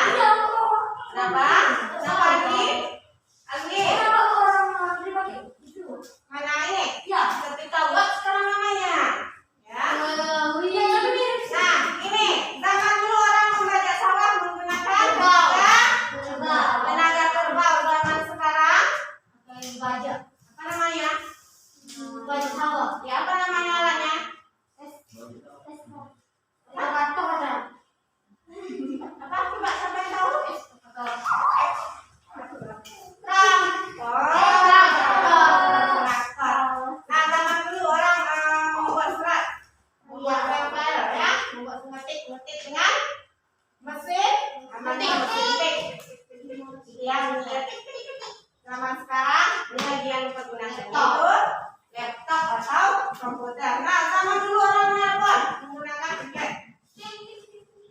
Kenapa? Kenapa lagi? Lagi. Mana ini? Ketika buat sekarang namanya. Ya. Nah, ini zaman dulu orang membajak sawah menggunakan tenaga kerbau. Zaman sekarang apa namanya? Ya, apa namanya alatnya? Apa coba siapa yang tahu? Traktor. Nah, zaman dulu orang membuat surat, membuat papel ya, membuat mengetik dengan mesin, namanya mesin tik. Yang zaman sekarang dia mempergunakan itu laptop atau komputer. Nah, zaman dulu orang menelpon menggunakan tiket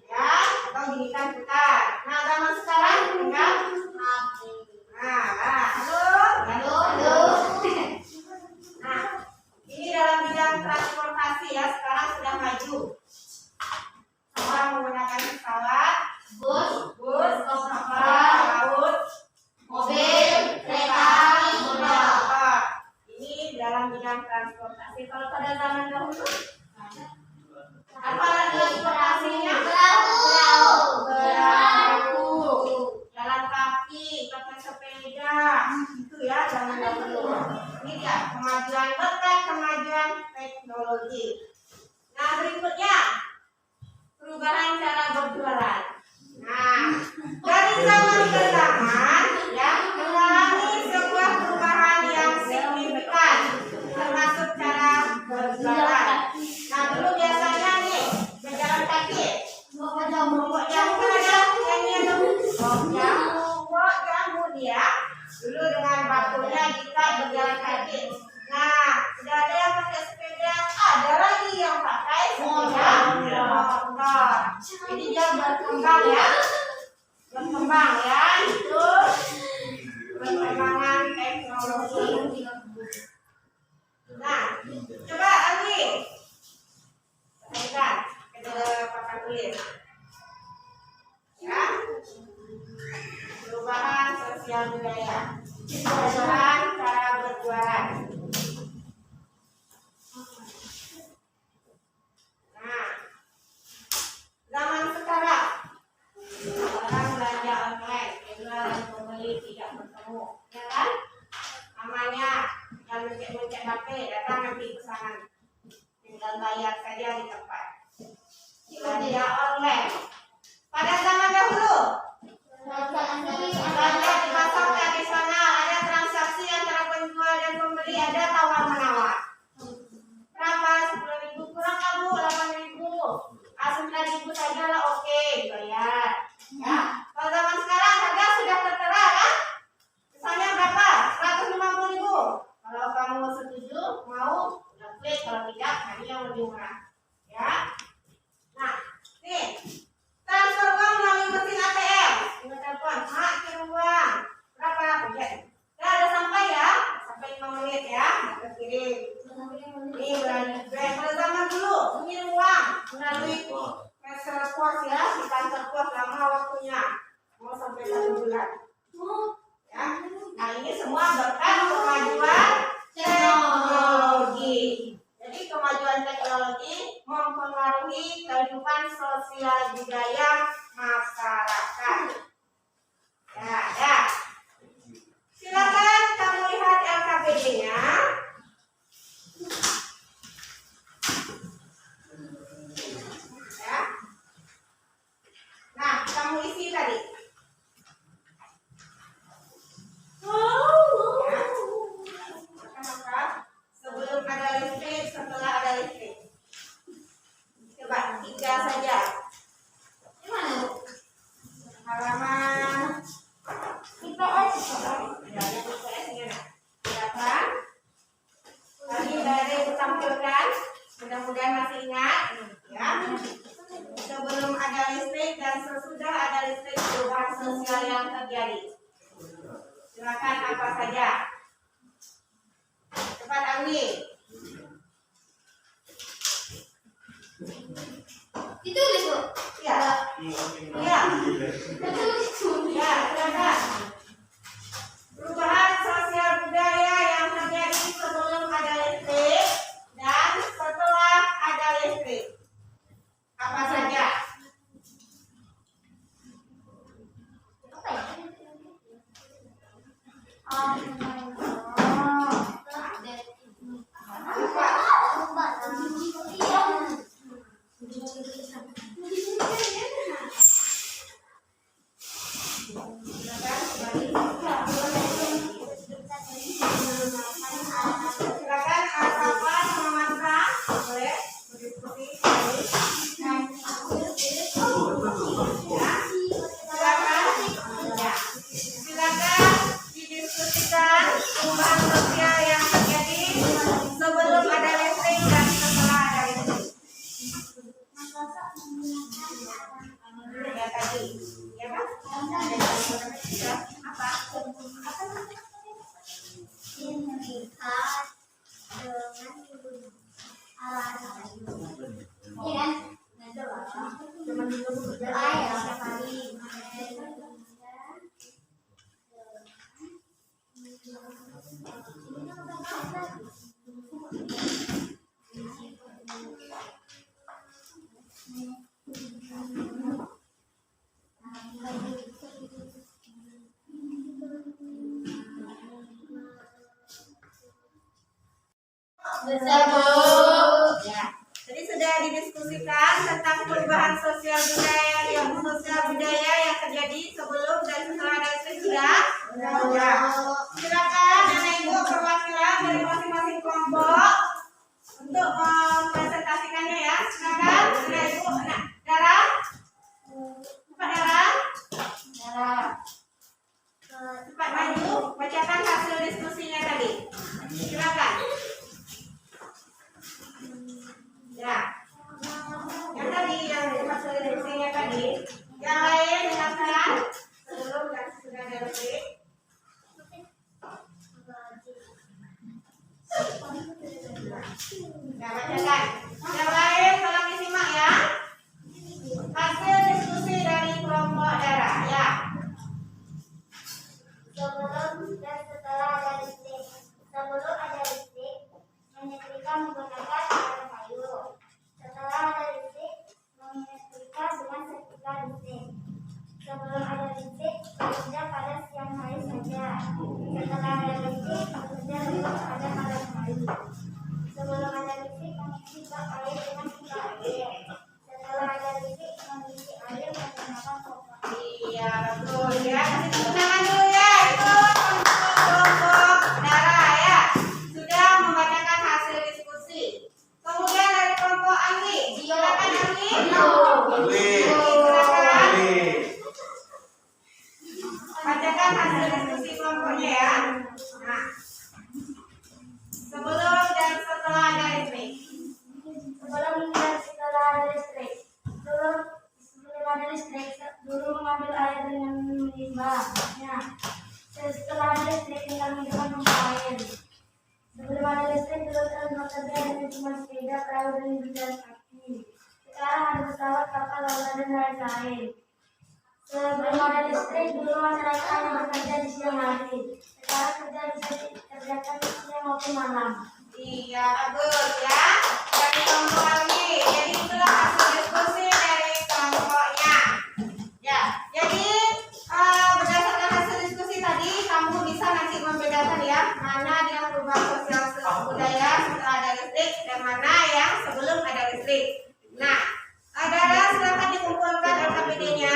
ya atau ginikan putar. Nah, zaman sekarang tinggal halo. Nah, ini dalam bidang transportasi ya, sekarang sudah maju. Orang menggunakan pesawat, bus, kapal laut, mobil, kereta, motor. Ini dalam bidang transportasi. Kalau pada zaman dahulu, apa alat transportasinya? Perahu, jalan kaki, pakai sepeda, itu ya zaman dahulu. Ini dia kemajuan berkat kemajuan teknologi. Nah, berikutnya perubahan cara berjualan. Nah, dari zaman ke zaman ya mengalami sebuah perubahan yang signifikan termasuk cara berjualan. Nah, dulu biasanya nih berjalan kaki. Bawa jamu ada yang bawa jamu dia dulu dengan batunya diikat berjalan kaki. Nah, sudah ada yang pakai sepeda, ada lagi yang pakai sepeda motor. Jadi dia berkembang ya, itu perkembangan teknologi. Nah, coba lagi perhatikan ke papan tulis ya, perubahan sosial budaya, perubahan cara berjualan. Nah, zaman sekarang orang belanja online ya, online. Pada zaman dahulu, belanja di pasar tradisional, ada transaksi antara penjual dan pembeli, ada tawar menawar. Berapa? 10.000 kurang kamu, 8.000. 9.000 saja lah, oke, bayar. Ya. Kalau zaman sekarang harga sudah tertera kan? Misalnya berapa? 150.000. Kalau kamu setuju, mau, klik. Kalau tidak, cari yang lebih murah. Ya. Nah, nih, transfer uang melalui mesin ATM. Ingat telepon, mak kirim uang. Berapa? Ya. Nah, ada sampai ya, sampai 5 menit ya, kita kirim. Ini berani. Pada zaman dulu, mengirim uang melalui transfer pos ya, di kantor pos lama waktunya, mau sampai 1 bulan. Ya. Nah, ini semua berkat kemajuan teknologi. Jadi kemajuan teknologi mempengaruhi kehidupan sosial budaya masyarakat. Ya, ya. Silakan kamu lihat LKPD-nya. Ya. Nah, kamu isi tadi. Ya. Maka sebelum ada listrik, setelah ada listrik. Coba 3 saja. Di mana, Bu? Halaman IPS. Ya, yang IPS-nya. Ya kan? Tadi sudah ada yang ditampilkan. Mudah-mudahan masih ingat. Ya. Sebelum ada listrik dan sesudah ada listrik, perubahan sosial yang terjadi. Silakan apa saja. Cepat ambil. Ditulis, Bu. Ya. Ya. Ya, silakan. Perubahan sosial budaya yang terjadi sebelum ada listrik dan setelah ada listrik. Apa saja? Apa ya? Silakan Asapa sama Mantra boleh berdiskusi. Ya. Silakan. Ya. Silakan didiskusikan perubahan sosial yang terjadi sebelum ada listrik dan setelah ada listrik. Ya tadi, ya Pak? Apa? Ya. Jadi sudah didiskusikan tentang perubahan sosial budaya yang terjadi sebelum dan setelah ada listrik sudah. Ya. Silakan anak ibu perwakilan dari masing-masing kelompok untuk mempresentasikannya ya. Silakan anak ibu. Nah, Dara. Cepat Dara. Cepat maju, bacakan hasil diskusinya tadi. Silakan. Ya, yang tadi yang hasil diskusinya tadi, yang lain silakan sebelum dan sudah ada listrik. Nah, bacakan. Yang lain tolong disimak ya. Hasil diskusi dari kelompok daerah ya. Sebelum dan setelah ada listrik. Sebelum ada listrik, menyetrika menggunakan arang kayu. Setelah ada listrik, menyetrika dengan setrika listrik. Sebelum ada listrik, bekerja pada siang hari saja. Setelah ada listrik, bekerja pada malam hari. Sebelum ada listrik, mengisi bak air dengan pipa air. Setelah ada listrik, Bacakan hasil diskusi kelompoknya ya. Nah, sebelum dan setelah ada listrik. Sebelum dan setelah ada listrik. Sebelum ada listrik, dulu mengambil air dengan limbah. Setelah ada listrik, tinggal menggunakan pompa air. Sebelum ada listrik, dulu bekerja dengan cuma sepeda, perahu, dan berjalan kaki. Sekarang ada pesawat, kapal, lautan, dan lain-lain. Sebelum ada listrik, dulu masyarakat hanya bekerja di siang hari. Sekarang kerja bisa dikerjakan siang maupun malam. Iya, bagus ya. Dari kelompok lagi. Jadi itulah hasil diskusi dari kelompoknya. Ya, jadi berdasarkan hasil diskusi tadi, kamu bisa nanti membedakan ya mana yang perubahan sosial budaya setelah ada listrik dan mana yang sebelum ada listrik. Nah, adalah silakan dikumpulkan LKPD-nya.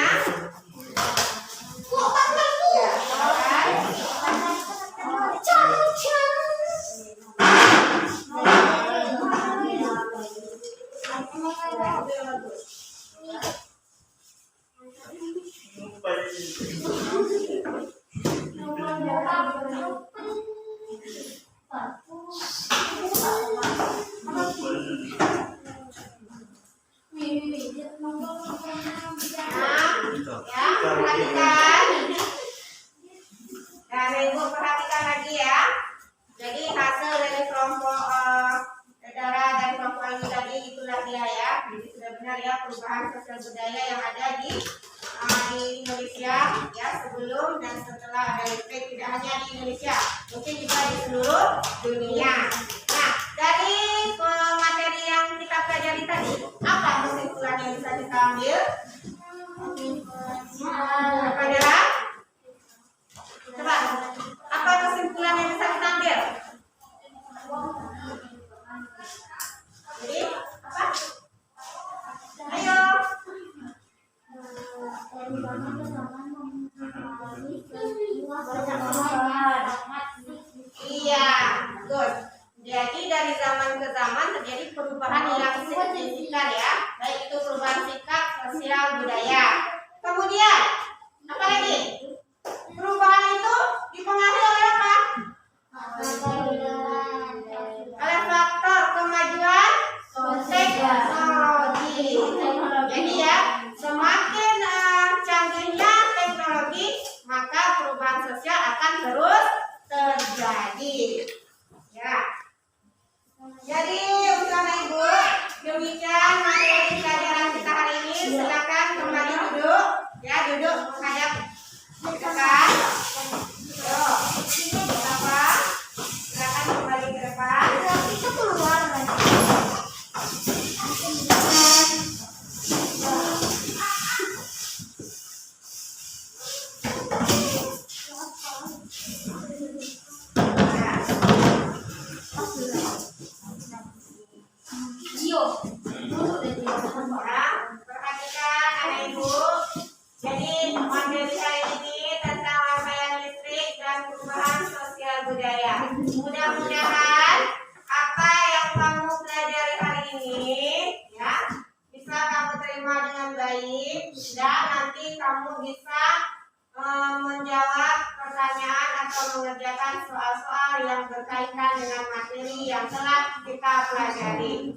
Ya, perhatikan. Dan Ibu perhatikan lagi ya. Jadi hasil dari kelompok saudara dan kelompok ini tadi itulah dia ya. Jadi sudah benar ya perubahan sosial budaya yang ada di Indonesia ya sebelum dan setelah ada listrik, tidak hanya di Indonesia, mungkin juga di seluruh dunia. Nah, dari materi yang kita pelajari tadi, apa kesimpulan yang bisa kita ambil? Apa adalah? Coba, apa kesimpulan yang bisa kita ambil? Jadi, apa? Ayo. Iya, good. Jadi dari zaman ke zaman terjadi perubahan yang signifikan ya, baik itu perubahan sikap, sosial, budaya. Kemudian, apa lagi? Perubahan itu dipengaruhi oleh apa? Oleh faktor kemajuan teknologi. Jadi ya, semakin canggihnya teknologi, maka perubahan sosial akan terus terjadi. Ya. Jadi untuk anak ibu, demikian materi pelajaran kita hari ini. Silakan kembali duduk, ya duduk menghadap ke depan. Yuk, apa? Silakan kembali ke depan. Kita keluar lagi. Perhatikan anak ibu. Jadi materi hari ini tentang rangkaian listrik dan perubahan sosial budaya. Mudah-mudahan apa yang kamu pelajari hari ini ya bisa kamu terima dengan baik dan nanti kamu bisa menjawab pertanyaan atau mengerjakan soal-soal yang berkaitan dengan materi yang telah kita pelajari.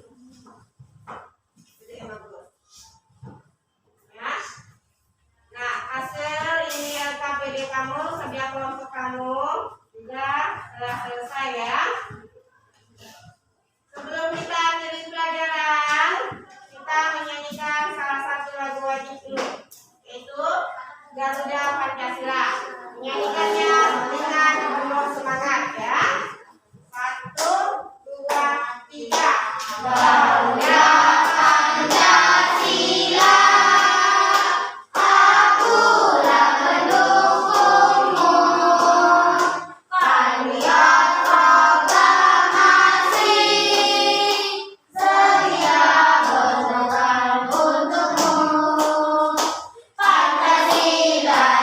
Ya. Nah, hasil ini LKPD kamu, kerja kelompok kamu juga telah selesai ya. Sebelum kita akhiri pelajaran, kita menyanyikan salah satu lagu wajib dulu, yaitu Garuda Pancasila. Menyanyikannya dengan penuh semangat ya. 1, 2, 3. Garuda Pancasila, akulah pendukungmu. Patriot proklamasi, setia berjuang untukmu. Pancasila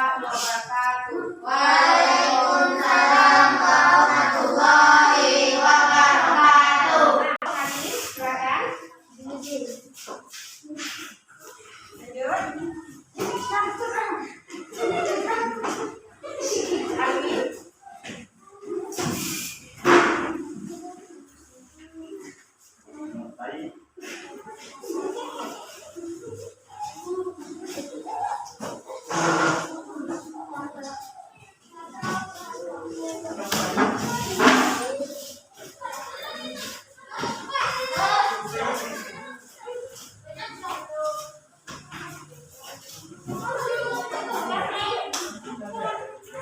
warahmatullahi wabarakatuh. Waalaikumsalam.